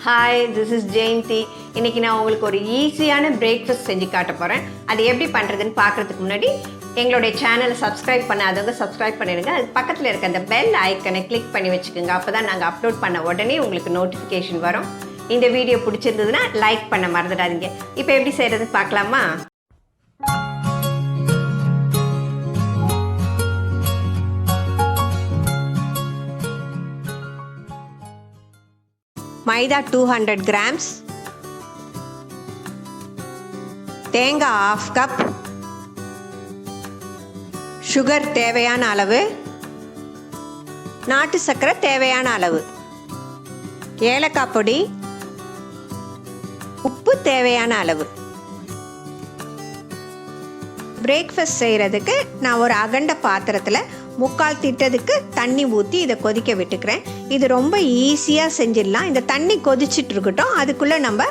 Hi, this is Jayanthi. இன்றைக்கி நான் உங்களுக்கு ஒரு ஈஸியான பிரேக்ஃபாஸ்ட் செஞ்சு காட்ட போகிறேன். அது எப்படி பண்ணுறதுன்னு பார்க்குறதுக்கு முன்னாடி எங்களுடைய சேனலை சப்ஸ்கிரைப் பண்ணாதவங்க சப்ஸ்கிரைப் பண்ணிடுங்க. அது பக்கத்தில் இருக்க அந்த பெல் ஐக்கனை கிளிக் பண்ணி வச்சுக்கோங்க. அப்போ தான் நாங்கள் அப்லோட் பண்ண உடனே உங்களுக்கு நோட்டிஃபிகேஷன் வரும். இந்த வீடியோ பிடிச்சிருந்ததுன்னா லைக் பண்ண மறந்துடாதீங்க. இப்போ எப்படி செய்கிறதுன்னு பார்க்கலாமா? மைதா 200 கிராம்ஸ், தேங்காய் 1/2 கப், சுகர் தேவையான அளவு, நாட்டு சர்க்கரை தேவையான அளவு, ஏலக்காய் பொடி, உப்பு தேவையான அளவு. பிரேக்ஃபாஸ்ட் செய்கிறதுக்கு நான் ஒரு அகண்ட பாத்திரத்தில் 3/4 திட்டத்துக்கு தண்ணி ஊற்றி இதை கொதிக்க விட்டுக்கிறேன். இது ரொம்ப ஈஸியாக செஞ்சிடலாம். இந்த தண்ணி கொதிச்சுட்டு இருக்கட்டும், அதுக்குள்ளே நம்ம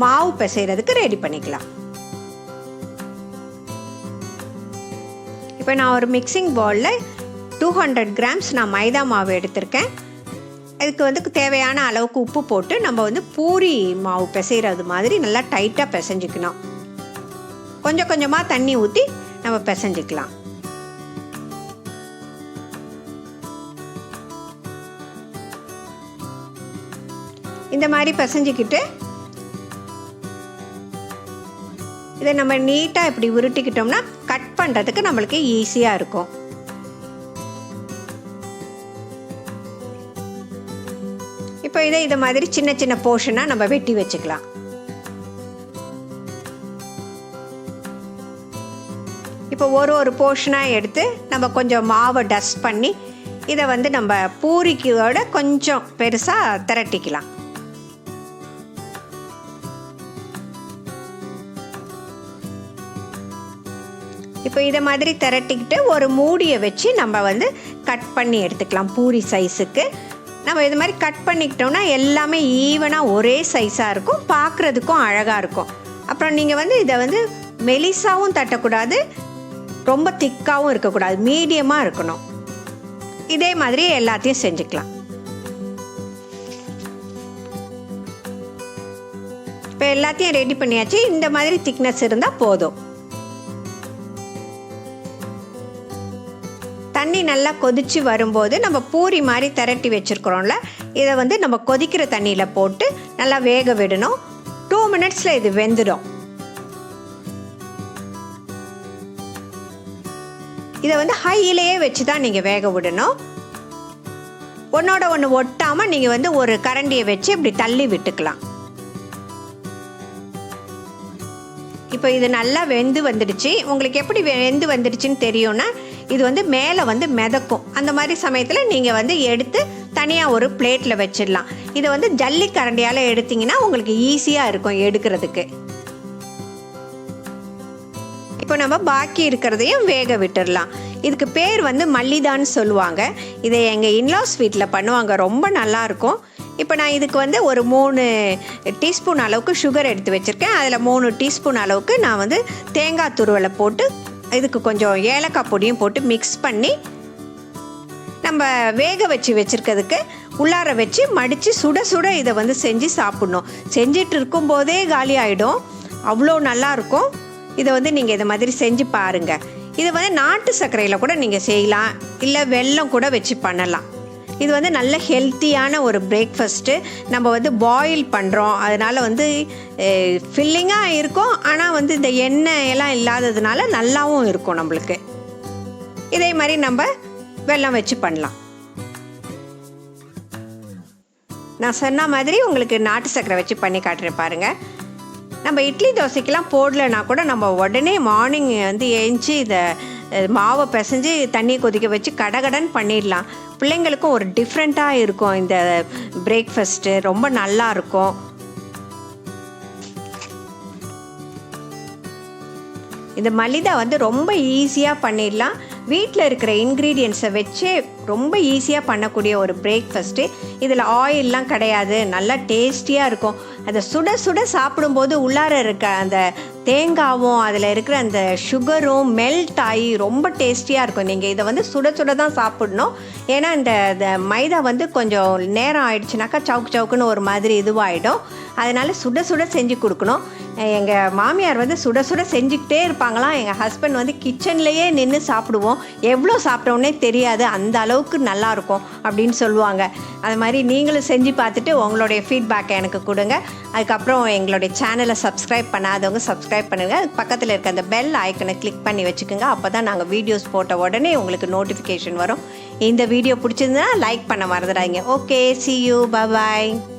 மாவு பிசைகிறதுக்கு ரெடி பண்ணிக்கலாம். இப்போ நான் ஒரு மிக்சிங் பவுலில் 200 கிராம்ஸ் நான் மைதா மாவு எடுத்திருக்கேன். இதுக்கு தேவையான அளவுக்கு உப்பு போட்டு நம்ம பூரி மாவு பிசைகிறது மாதிரி நல்லா டைட்டாக பிசைஞ்சிக்கணும். கொஞ்சம் கொஞ்சமாக தண்ணி ஊற்றி நம்ம பிசைஞ்சிக்கலாம். இந்த மாதிரி பிசைஞ்சிக்கிட்டு இதை நம்ம நீட்டாக இப்படி உருட்டிக்கிட்டோம்னா கட் பண்ணுறதுக்கு நம்மளுக்கு ஈஸியாக இருக்கும். இப்போ இதை மாதிரி சின்ன சின்ன போர்ஷனாக நம்ம வெட்டி வச்சுக்கலாம். இப்போ ஒரு போர்ஷனாக எடுத்து நம்ம கொஞ்சம் மாவை டஸ்ட் பண்ணி இதை நம்ம பூரிக்கோட கொஞ்சம் பெருசாக திரட்டிக்கலாம். இப்போ இதை மாதிரி திரட்டிக்கிட்டு ஒரு மூடியை வச்சு நம்ம கட் பண்ணி எடுத்துக்கலாம். பூரி சைஸுக்கு நம்ம இது மாதிரி கட் பண்ணிக்கிட்டோம்னா எல்லாமே ஈவனாக ஒரே சைஸாக இருக்கும், பார்க்குறதுக்கும் அழகாக இருக்கும். அப்புறம் நீங்கள் இதை மெலிசாவும் தட்டக்கூடாது, ரொம்ப திக்காகவும் இருக்கக்கூடாது, மீடியமாக இருக்கணும். இதே மாதிரி எல்லாத்தையும் செஞ்சுக்கலாம். இப்போ எல்லாத்தையும் ரெடி பண்ணியாச்சு. இந்த மாதிரி திக்னஸ் இருந்தால் போதும். தண்ணி நல்லா கொதிச்சு வரும்போது நம்ம பூரி மாதிரி திரட்டி வச்சுருக்கிறோம்ல, இதை நம்ம கொதிக்கிற தண்ணியில் போட்டு நல்லா வேக விடணும். 2 மினிட்ஸில் இது வெந்துடும். இதை ஹையிலேயே வச்சு தான் நீங்கள் வேக விடணும். ஒன்றோட ஒன்று ஒட்டாமல் நீங்கள் ஒரு கரண்டியை வச்சு இப்படி தள்ளி விட்டுக்கலாம். இப்போ இது நல்லா வெந்து வந்துடுச்சு. உங்களுக்கு எப்படி வெந்து வந்துடுச்சுன்னு தெரியும்னா, இது மேலே மிதக்கும். அந்த மாதிரி சமயத்தில் நீங்கள் எடுத்து தனியாக ஒரு பிளேட்டில் வச்சிடலாம். இதை ஜல்லி கரண்டியால் எடுத்திங்கன்னா உங்களுக்கு ஈஸியாக இருக்கும் எடுக்கிறதுக்கு. இப்போ நம்ம பாக்கி இருக்கிறதையும் வேக விட்டுடலாம். இதுக்கு பேர் மல்லிதான்னு சொல்லுவாங்க. இதை எங்கள் இன்லாஸ் வீட்டில் பண்ணுவாங்க, ரொம்ப நல்லாயிருக்கும். இப்போ நான் இதுக்கு ஒரு 3 டீஸ்பூன் அளவுக்கு சுகர் எடுத்து வச்சுருக்கேன். அதில் 3 டீஸ்பூன் அளவுக்கு நான் தேங்காய் துருவலை போட்டு இதுக்கு கொஞ்சம் ஏலக்காய் பொடியும் போட்டு மிக்ஸ் பண்ணி நம்ம வேக வச்சுருக்கிறதுக்கு உள்ளார வச்சு மடித்து சுட சுட இதை செஞ்சு சாப்பிட்ணும். செஞ்சிட்டு இருக்கும்போதே காலி ஆகிடும், அவ்வளோ நல்லாயிருக்கும். இதை நீங்கள் இதை மாதிரி செஞ்சு பாருங்கள். இது நாட்டு சர்க்கரையில் கூட நீங்கள் செய்யலாம், இல்லை வெல்லம் கூட வச்சு பண்ணலாம். இது நல்ல ஹெல்த்தியான ஒரு பிரேக்ஃபாஸ்ட்டு. நம்ம பாயில் பண்ணுறோம், அதனால் ஃபில்லிங்காக இருக்கும். ஆனால் இந்த எண்ணெய் எல்லாம் இல்லாததுனால நல்லாவும் இருக்கும் நம்மளுக்கு. இதே மாதிரி நம்ம வெல்லம் வச்சு பண்ணலாம். நான் சொன்ன மாதிரி உங்களுக்கு நாட்டு சர்க்கரை வச்சு பண்ணி காட்டுறேன் பாருங்கள். நம்ம இட்லி தோசைக்கெல்லாம் போடலைன்னா கூட நம்ம உடனே மார்னிங் ஏஞ்சி இதை மாவை பிசைஞ்சு தண்ணி கொதிக்க வச்சு கடகடன்னு பண்ணிடலாம். பிள்ளைங்களுக்கும் ஒரு டிஃப்ரெண்ட்டாக இருக்கும். இந்த பிரேக்ஃபாஸ்ட்டு ரொம்ப நல்லா இருக்கும். இந்த மலிதா ரொம்ப ஈஸியாக பண்ணிடலாம். வீட்டில் இருக்கிற இன்க்ரீடியன்ஸை வச்சு ரொம்ப ஈஸியாக பண்ணக்கூடிய ஒரு பிரேக்ஃபாஸ்ட்டு. இதில் ஆயிலெலாம் கிடையாது, நல்லா டேஸ்டியாக இருக்கும். அதை சுட சுட சாப்பிடும்போது உள்ளார இருக்க அந்த தேங்காவும் அதில் இருக்கிற அந்த சுகரும் மெல்ட் ஆகி ரொம்ப டேஸ்டியாக இருக்கும். நீங்கள் இதை வந்து சுட சுட தான் சாப்பிடணும். ஏன்னா இந்த மைதா வந்து கொஞ்சம் நேரம் ஆயிடுச்சுனாக்கா சவுக்கு சவுக்குன்னு ஒரு மாதிரி இதுவாகிடும். அதனால் சுட சுட செஞ்சு கொடுக்கணும். எங்கள் மாமியார் வந்து சுட சுட செஞ்சுக்கிட்டே இருப்பாங்களாம். எங்கள் ஹஸ்பண்ட் வந்து கிச்சன்லேயே நின்று சாப்பிடுவோம், எவ்வளோ சாப்பிட்டோன்னே தெரியாது, அந்த அளவுக்கு நல்லாயிருக்கும் அப்படின்னு சொல்லுவாங்க. அது மாதிரி நீங்களும் செஞ்சு பார்த்துட்டு உங்களுடைய ஃபீட்பேக்கை எனக்கு கொடுங்க. அதுக்கப்புறம் எங்களுடைய சேனலை சப்ஸ்கிரைப் பண்ணாதவங்க சப்ஸ்கிரைப் பண்ணுங்கள். அதுக்கு பக்கத்தில் இருக்க அந்த பெல் ஐக்கனை கிளிக் பண்ணி வச்சுக்கோங்க. அப்போ தான் நாங்கள் வீடியோஸ் போட்ட உடனே உங்களுக்கு நோட்டிஃபிகேஷன் வரும். இந்த வீடியோ பிடிச்சிருந்தா லைக் பண்ண மறந்துடாதீங்க. Okay, see you, bye bye.